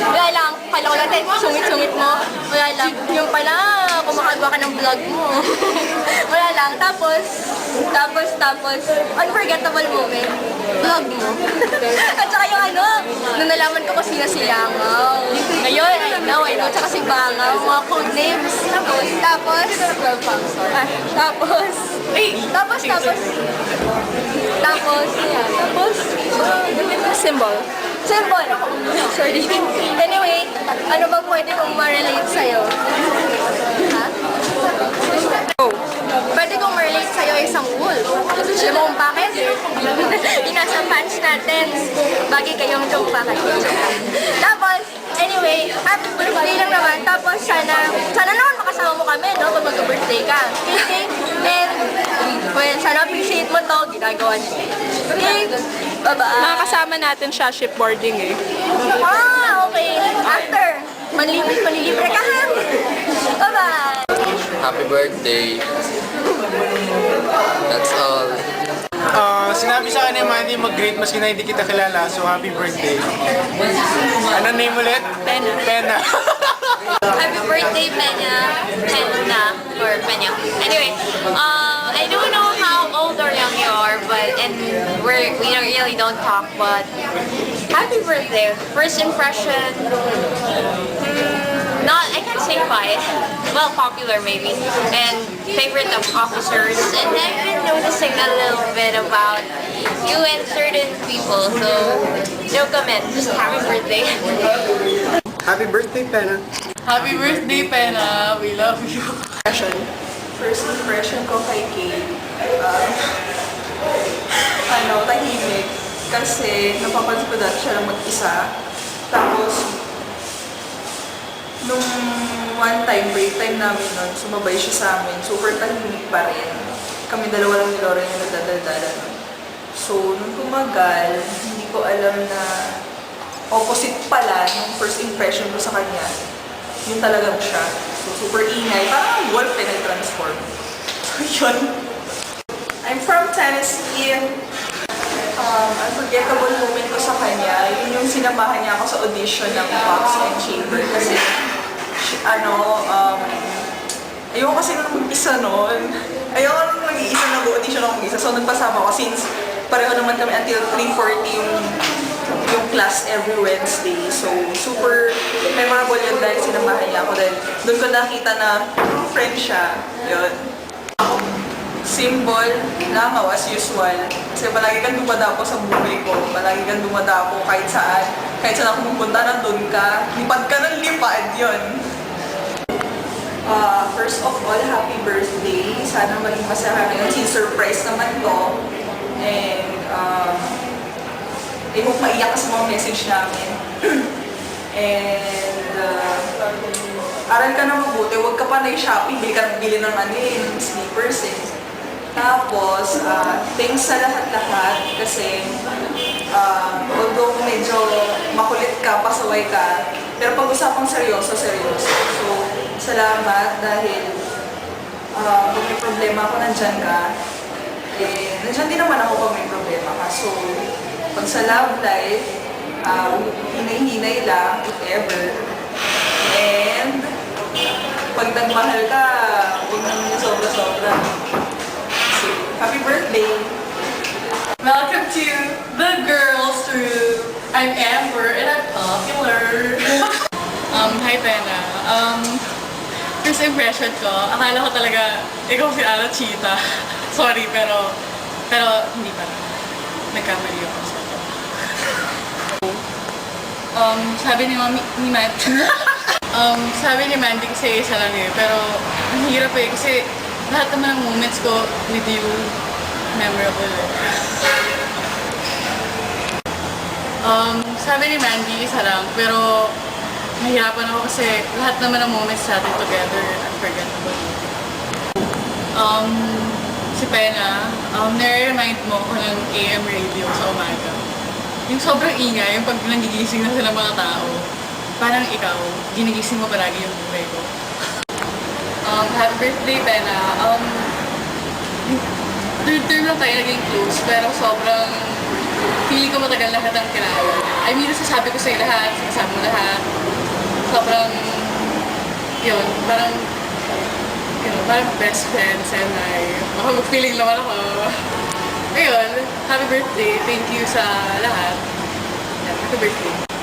Wala lang, kala ko natin, sungit-sungit mo. Wala lang, yung pala, kumakagawa ka ng vlog mo. Wala lang, tapos, unforgettable moment, vlog mo. At saka yung ano, nung nalaman ko kung sino si Yangaw. Ngayon, I know, tsaka si Bangaw, mga code names. Symbol. Sorry. Anyway, ano bang pwede kong ma-relate sa'yo? Ha? Oh. Pwede kong ma-relate sa'yo isang wool. Alam mo kung bakit? Yung nasa pants natin. Bagay kayong joke bakit. Tapos, anyway, happy birthday lang naman. Tapos, sana naman makasama mo kami, no? Pag mag-birthday ka. Okay? And, well, sana appreciate mo to. Ginagawa niyo. Okay? Bye-bye. Nakakasama natin siya shipboarding eh. Okay. After, manlilibre ka ha? Bye-bye. Happy birthday. That's all. Sinabi sa akin ni Mandy mag-greet maski na hindi kita kilala, so happy birthday. Ano name ulit? Pena. Pena. Happy birthday, Pena. Pena. Or Pena. Anyway, I don't know how old or young you are, but we don't really talk, but happy birthday. First impression, I can't say quiet. Well, popular maybe. And favorite of officers. And I've been noticing a little bit about you and certain people. So, no comment. Just happy birthday. Happy birthday, Pena. Happy birthday, Pena. We love you. First impression ko kay Kate, tahimik. Kasi napapansin ko dati siya lang mag-isa. Tapos, nung one time, break time namin nun, sumabay siya sa amin. Super tahimik pa rin. Kami dalawa lang ni Lauren yung nagdadaldala nun. So, nung tumagal, hindi ko alam na opposite pala yung first impression ko sa kanya. Yun talagang siya. So, super ingay. Parang wolf na nag-transform. So, yun. I'm from Tennessee. Unforgettable moment ko sa kanya, yun yung sinamahan niya ako sa audition ng Fox and Chamber. Kasi, ayoko kasi nung mag-isa noon. Ayoko nung mag-iisa nag-audition ako mag-isa. So, nagpasama ko since pareho naman kami until 3:40 yung class every Wednesday. So, super memorable yun dahil sinamahan niya ako. Dahil doon ko nakita na friend siya. Yun. Symbol, langaw as usual. Kasi palagi kang dumadapo sa buhay ko. Palagi kang dumadapo kahit saan. Kahit saan ako pupunta, nandun ka. Lipad ka ng lipad. Yun. First of all, happy birthday. Sana maging masaya ngayon. Surprise naman to. And, I hope maiyak ka sa mga message namin. And, aral ka na mabuti. Huwag ka pa na-shopping. Bili ng sneakers eh. Tapos, thanks sa lahat-lahat kasi although medyo makulit ka, pasaway ka, pero pag-usapang seryoso. So, salamat dahil kung may problema ako, nandyan ka. Eh, nandyan din naman ako pag may problema ka. So, pag sa love life, hinay-hinay lang, if ever. And, pag nagmahal ka, huwag naman yung sobra-sobra. Happy birthday! Welcome to The Girls Room. I'm Amber and I'm popular. Hi Pena. First impression ko, akala ko talaga ikaw si Ala Cheetah. Sorry, pero hindi pa. Nagkamali ako sa ito. Sabi ni Mandy, sabi ni Mandy kasi isa lang eh, pero ang hirap eh kasi lahat naman ng moments ko with you, memorable eh. Sabi ni Mandy, isa lang, pero nahihirapan ako kasi lahat naman ng moments natin together, unforgettable. Si Pena, nare-remind mo ko ng AM radio sa umaga. Yung sobrang ingay, yung pag nagigising na sila mga tao, parang ikaw, ginigising mo palagi yung buhay ko. Happy birthday, Pena. Third term lang tayo naging close, pero sobrang feeling ko matagal na kitang kilala. I mean, nasasabi ko sa'yo lahat, sinasabi mo lahat. Sobrang, yun, parang best friends and baka mag-feeling naman ako. Ayun, happy birthday. Thank you sa lahat. Yeah, happy birthday.